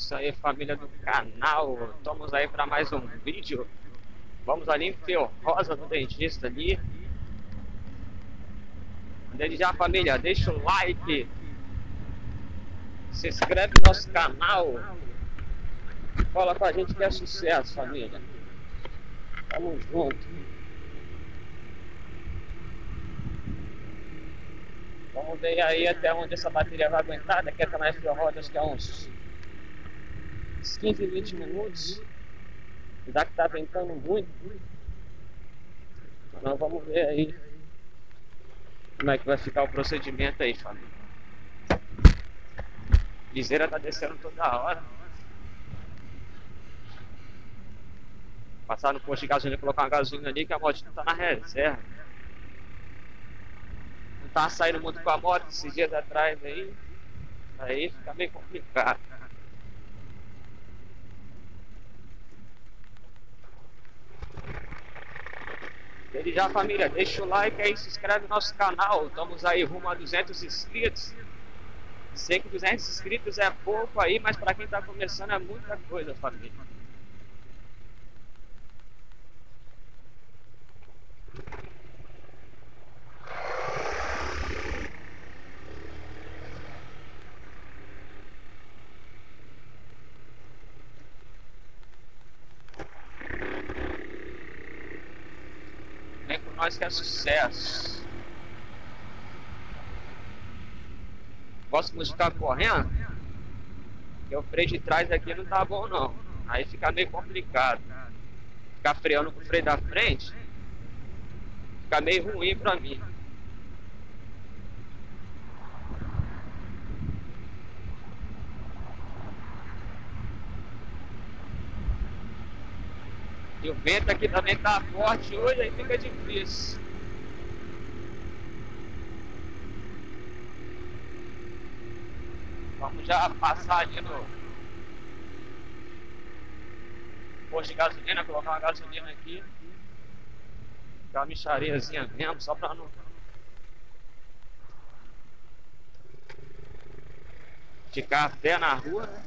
Isso aí, família do canal, estamos aí para mais um vídeo. Vamos ali em Ferrosa do Dentista ali. Desde já, família, deixa o like, se inscreve no nosso canal, cola com a gente que é sucesso, família. Tamo junto. Vamos ver aí até onde essa bateria vai aguentar. Daqui até mais Ferrosa, acho que é uns 15, 20 minutos. Já que tá ventando muito. Então vamos ver aí como é que vai ficar o procedimento aí, família. Liseira tá descendo toda hora. Passar no posto de gasolina, colocar uma gasolina ali que a moto tá na reserva. Não tá saindo muito com a moto esses dias atrás aí. Aí fica meio complicado. Desde já, família, deixa o like aí, se inscreve no nosso canal. Estamos aí rumo a 200 inscritos. Sei que 200 inscritos é pouco aí, mas para quem está começando é muita coisa, família. Vem com nós que é sucesso. Gosto de ficar correndo, porque o freio de trás aqui não tá bom não. Aí fica meio complicado. Ficar freando com o freio da frente fica meio ruim pra mim. E o vento aqui também tá forte hoje, aí fica difícil. Vamos já passar ali no posto de gasolina, colocar uma gasolina aqui. Uma michareazinha mesmo, só pra não ficar a pé na rua, né?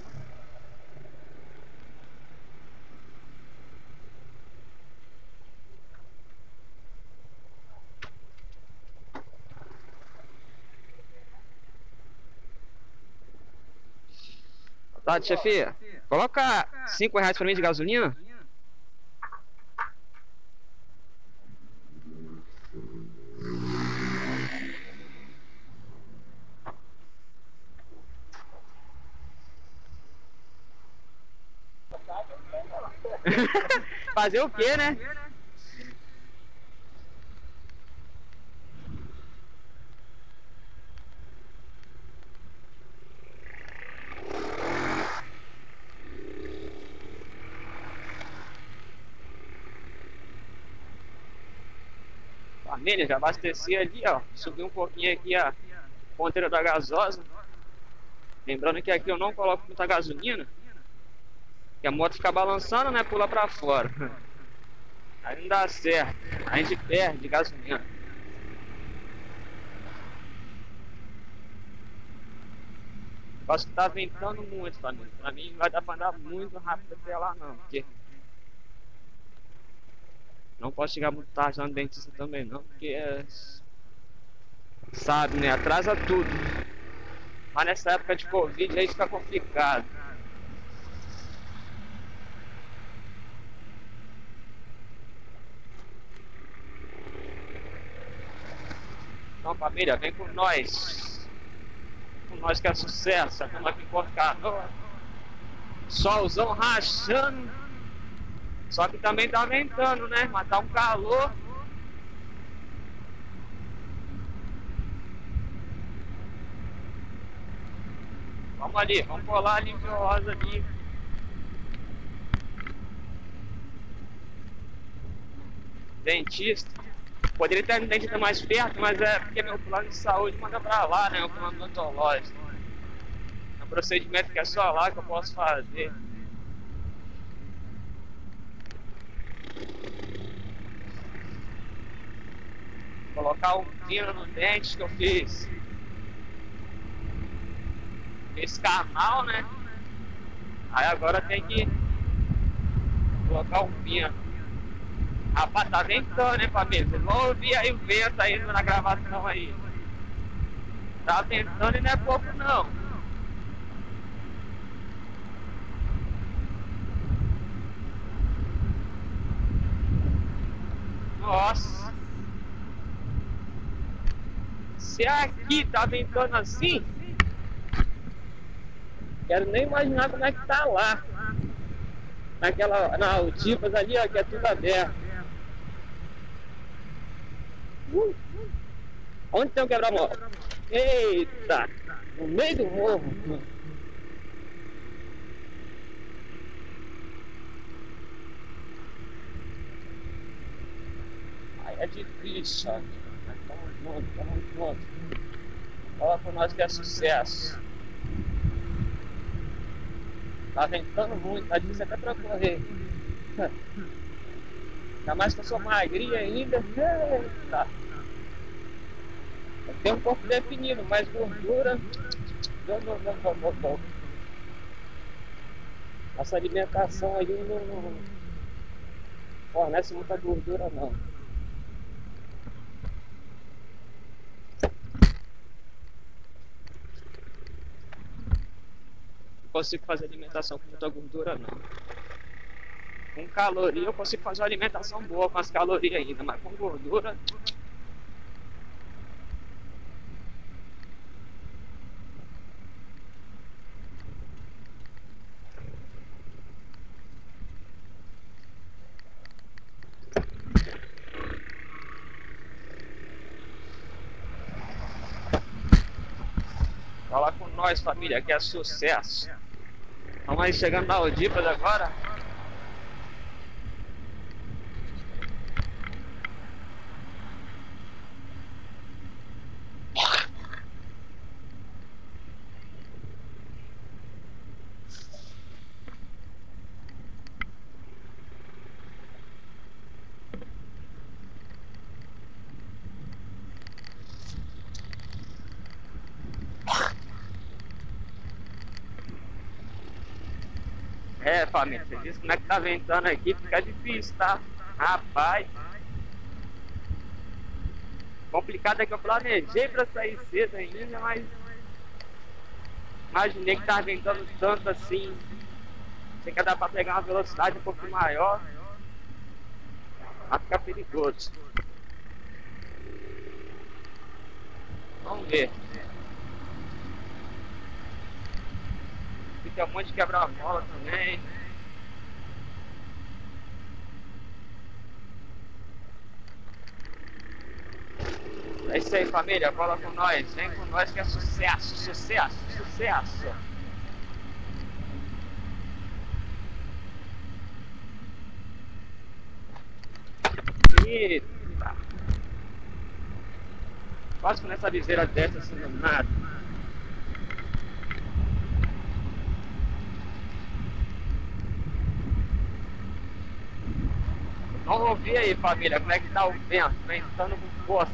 Boa tarde, chefia. Coloca R$5 pra mim de gasolina. Fazer o quê, né? Família, já abasteci ali, ó. Subi um pouquinho aqui a ponteira da gasosa. Lembrando que aqui eu não coloco muita gasolina, que a moto fica balançando, né? Pula pra fora. Aí não dá certo. A gente perde gasolina. Gosto que tá ventando muito, família. Pra mim não vai dar pra andar muito rápido até lá não, porque não posso chegar muito tarde lá no dentista também não, porque sabe, né? Atrasa tudo. Mas nessa época de Covid aí fica complicado. Então, família, vem com nós. Com nós que é sucesso. Estamos aqui em Porcador. Solzão rachando. Só que também tá ventando, né? Mas tá um calor. vamos colar ali, rosa ali. Dentista. Poderia ter um dentista mais perto, mas é porque meu plano de saúde manda pra lá, né? O plano odontológico. É um procedimento que é só lá que eu posso fazer. Colocar um pino no dente que eu fiz. Esse canal, né? Aí agora tem que colocar um pino. Rapaz, tá ventando, hein, família? Vocês vão ouvir aí o vento aí na gravação aí. Tá ventando e não é pouco não. Nossa. Se aqui tá ventando assim, quero nem imaginar como é que tá lá. Na Aldivas ali, ó, que é tudo aberto. Onde tem um quebra-mola? Eita! No meio do morro. Aí é difícil, ó. Tamo junto. Fala pra nós que é sucesso. Tá ventando muito, tá difícil até pra correr. Ainda mais que eu sou magrinha ainda. Eita! Eu tenho um corpo definido, mas gordura. Não. Nossa alimentação aí não fornece muita gordura não. Não consigo fazer alimentação com muita gordura não. Com caloria eu consigo fazer uma alimentação boa com as calorias ainda, mas com gordura. Fala com nós, família, que é sucesso. Vamos aí chegando na Aldivas agora. É, família, você disse como é que tá ventando aqui, fica difícil, tá? Rapaz. Complicado é que eu planejei pra sair cedo ainda, mas imaginei que tava ventando tanto assim. Sei que dá pra pegar uma velocidade um pouco maior. Vai ficar perigoso. Vamos ver. Aqui tem um monte de quebra-mola também. É isso aí, família. Cola com nós. Vem com nós que é sucesso, sucesso, sucesso. Eita. Quase nessa liseira dessa assim do nada. Vamos ouvir aí, família, como é que tá o vento, ventando com força.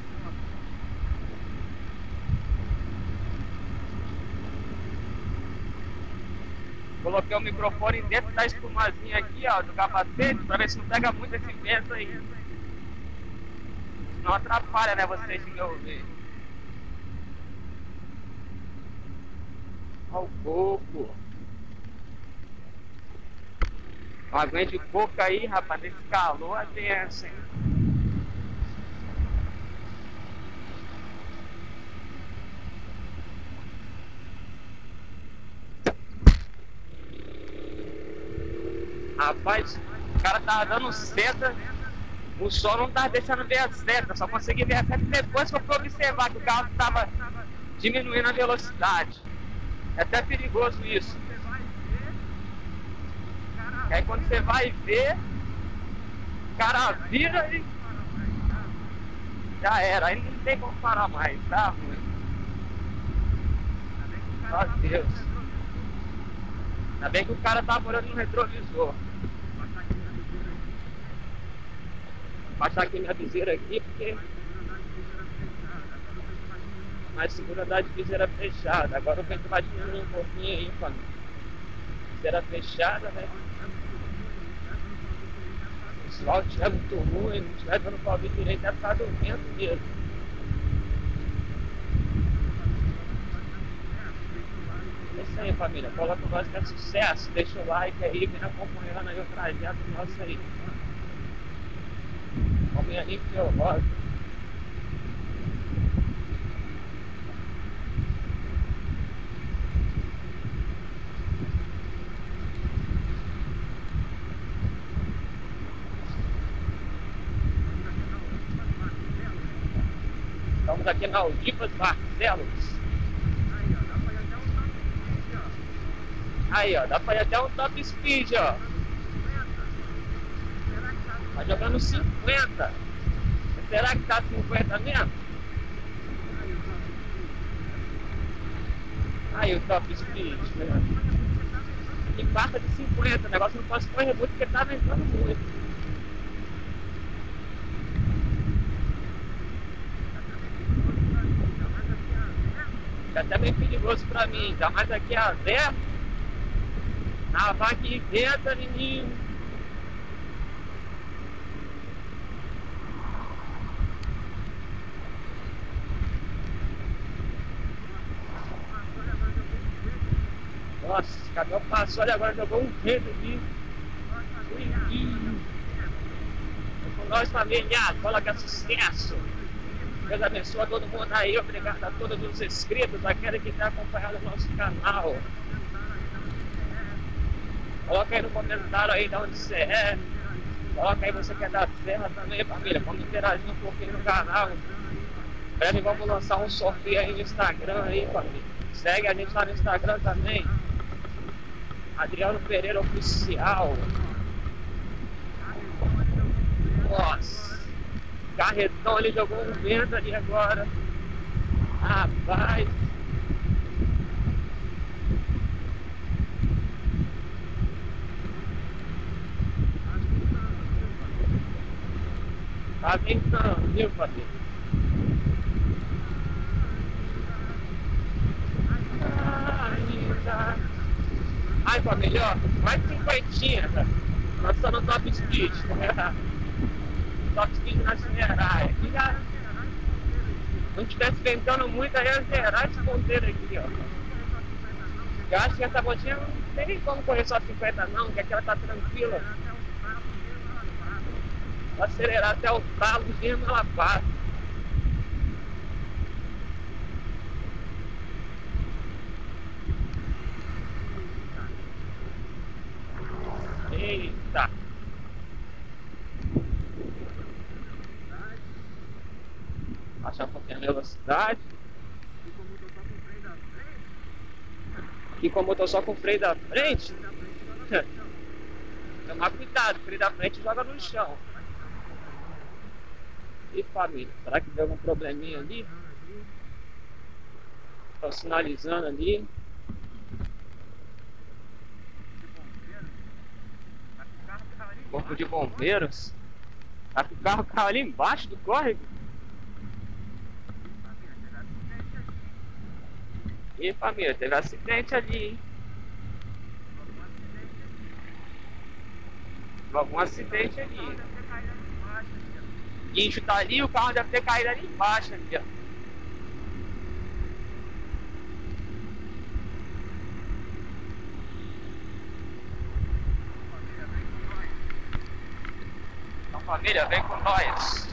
Coloquei o microfone dentro da espumazinha aqui, ó, do capacete, pra ver se não pega muito esse vento aí. Não atrapalha, né, vocês de me ouvir. Olha o coco. Uma aguinha de coco aí, rapaz, nesse calor é tenso, hein? Rapaz, o cara tava dando seta, o sol não tava deixando ver a seta, só consegui ver a seta depois que eu fui observar que o carro tava diminuindo a velocidade. É até perigoso isso. Aí quando você vai ver, o cara vira e já era. Aí não tem como parar mais, tá ruim. Meu Deus. Ainda bem que o cara tá morando no retrovisor. Vou baixar aqui minha viseira aqui, porque mais segura dar de viseira fechada. Agora o vento vai diminuir um pouquinho aí, família. Viseira fechada, né? Se o áudio estiver muito ruim, não estiver dando pra ouvir direito, é por causa do vento mesmo. É isso aí, família. Coloca o nós que é sucesso. Deixa o like aí, vem acompanhando aí o trajeto nosso aí. Comem aí que eu gosto. Estamos aqui na Aldivas Barcelos. Aí, ó, dá pra ir até um top speed, ó. Tá jogando 50. Será que tá 50 mesmo? Aí o top speed, né? E passa de 50, o negócio não pode correr muito porque tá ventando muito. É até bem perigoso pra mim, ainda mais aqui a Zé. Na vaca e venta, menino. Nossa, esse caminhão passou ali agora, jogou um vento ali. Com nós, família, coloca sucesso. Deus abençoe a todo mundo aí, obrigado a todos os inscritos, aquele que está acompanhando o nosso canal. Coloca aí no comentário aí de onde você é. Coloca aí você quer dar terra também, família. Vamos interagir um pouquinho no canal. Em breve vamos lançar um sorteio aí no Instagram aí, família. Segue a gente lá no Instagram também. Adriano Pereira Oficial. Nossa. Carretão ali jogou um vento ali agora. Rapaz. Tá ventando, viu, família? Ai, família, ó, mais de 50, nós estamos no top speed, top speed na Cinerai. Aqui já, se não estivesse ventando muito, aí ia zerar esse ponteiro aqui, ó. Eu acho que essa botinha não tem nem como correr só 50 não, que aqui ela tá tranquila. Vou acelerar até o talo mesmo, ela passa. Eita! Baixar um pouquinho a velocidade. Aqui como eu tô só com o freio da frente, tomar cuidado, o freio da frente joga no chão. E família, será que deu algum probleminha ali? Tô sinalizando ali. Corpo de bombeiros. Tá com o carro ali embaixo do córrego. E família, teve acidente ali, hein? Algum acidente ali. O guincho tá ali, o carro deve ter caído ali embaixo ali, ó. Então família, vem com nós.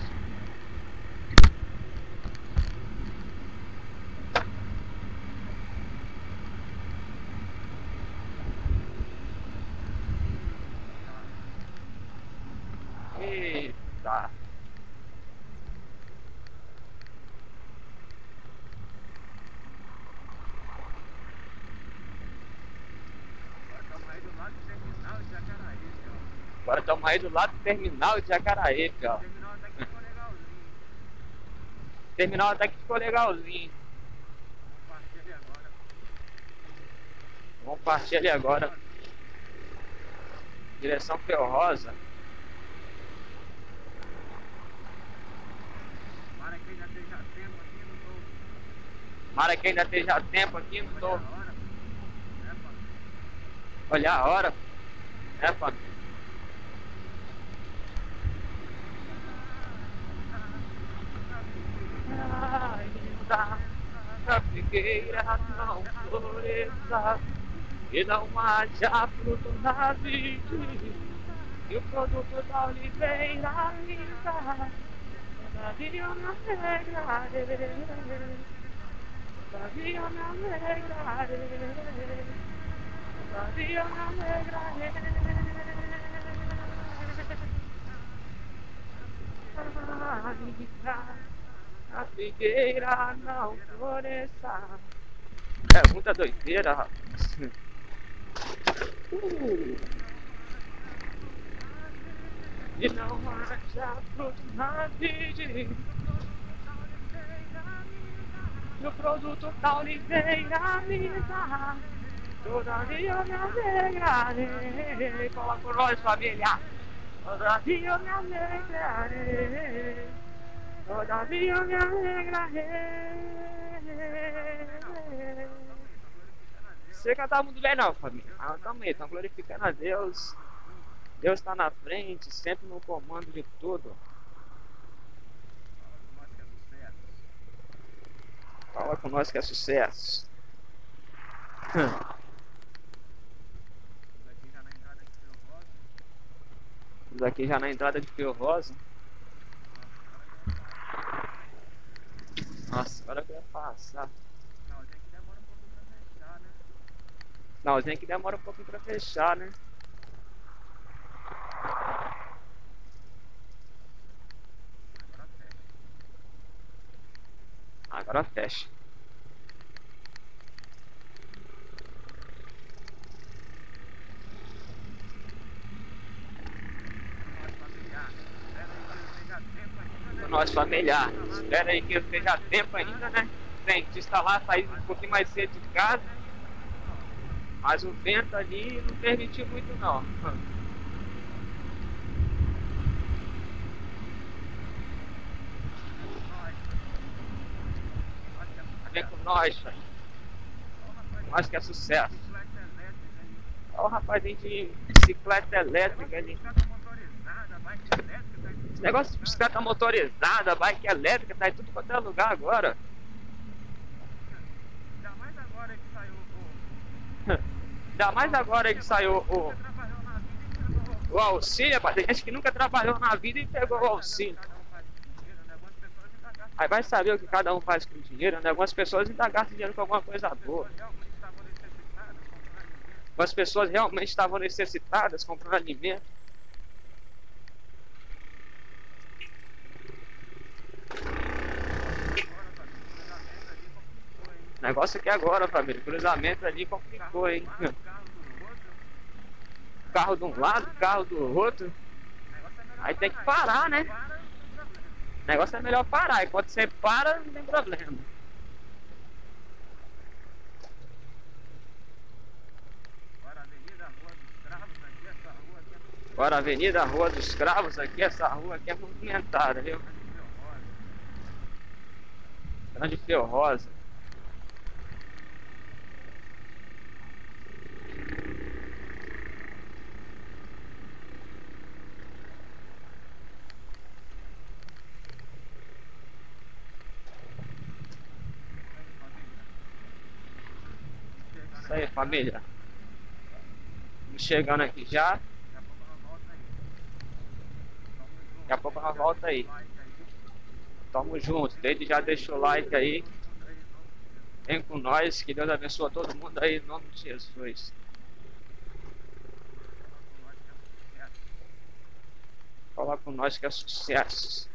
Eita. estamos aí do lado do terminal de Jacaraí, ó. O terminal até que ficou legalzinho. Vamos partir ali agora. Direção Fio Rosa. Mara que ainda esteja tempo aqui, não tô. Olha a hora. É, família. Ainda a figueira não floresça e não haja fruto na vide, e o produto da oliveira linda, todavia eu me alegrarei, todavia eu me alegrarei, todavia eu me alegrarei. A figueira não floresça. É muita doideira, rapaz. E não haja fruto na vide, e o produto da oliveira linda, todavia eu me alegrarei. Cola com nós, família. Todavia eu me alegrarei, todavia eu me alegrarei. Você cantar muito bem não, família. Ah, tamo aí, estamos glorificando a Deus. Deus está na frente, sempre no comando de tudo. Fala com nós que é sucesso. Estamos aqui já na entrada de Fio Rosa. Nossa, agora que eu ia passar. Finalzinho que demora um pouquinho pra fechar, né? Agora fecha. Nós familiar. Espera aí que esteja tempo ainda, né? Tem que instalar, sair um pouquinho mais cedo de casa. Mas o vento ali não permitiu muito não. Vem com nós, velho. Nós que é sucesso. Olha o rapazinho de bicicleta elétrica ali. Esse negócio de bicicleta motorizada, bike elétrica, tá em tudo quanto é lugar agora. Ainda mais agora que saiu o auxílio, rapaz. Tem gente que nunca trabalhou na vida e pegou o auxílio. Aí vai saber o que cada um faz com o dinheiro, né? Algumas pessoas ainda gastam dinheiro com alguma coisa boa. Algumas pessoas realmente estavam necessitadas, comprando alimento. O negócio aqui agora, família. O cruzamento ali complicou, hein? Carro de um lado, carro do outro. Aí tem que parar, né? O negócio é melhor parar. E quando você para, não tem problema. Agora a Avenida Rua dos Escravos aqui, essa rua aqui é movimentada, viu? Grande Fio Rosa. Isso aí, família. Estamos chegando aqui já. Daqui a pouco nós volta aí. Tamo junto. Desde já deixa o like aí. Vem com nós. Que Deus abençoe todo mundo aí em nome de Jesus. Fala com nós que é sucesso.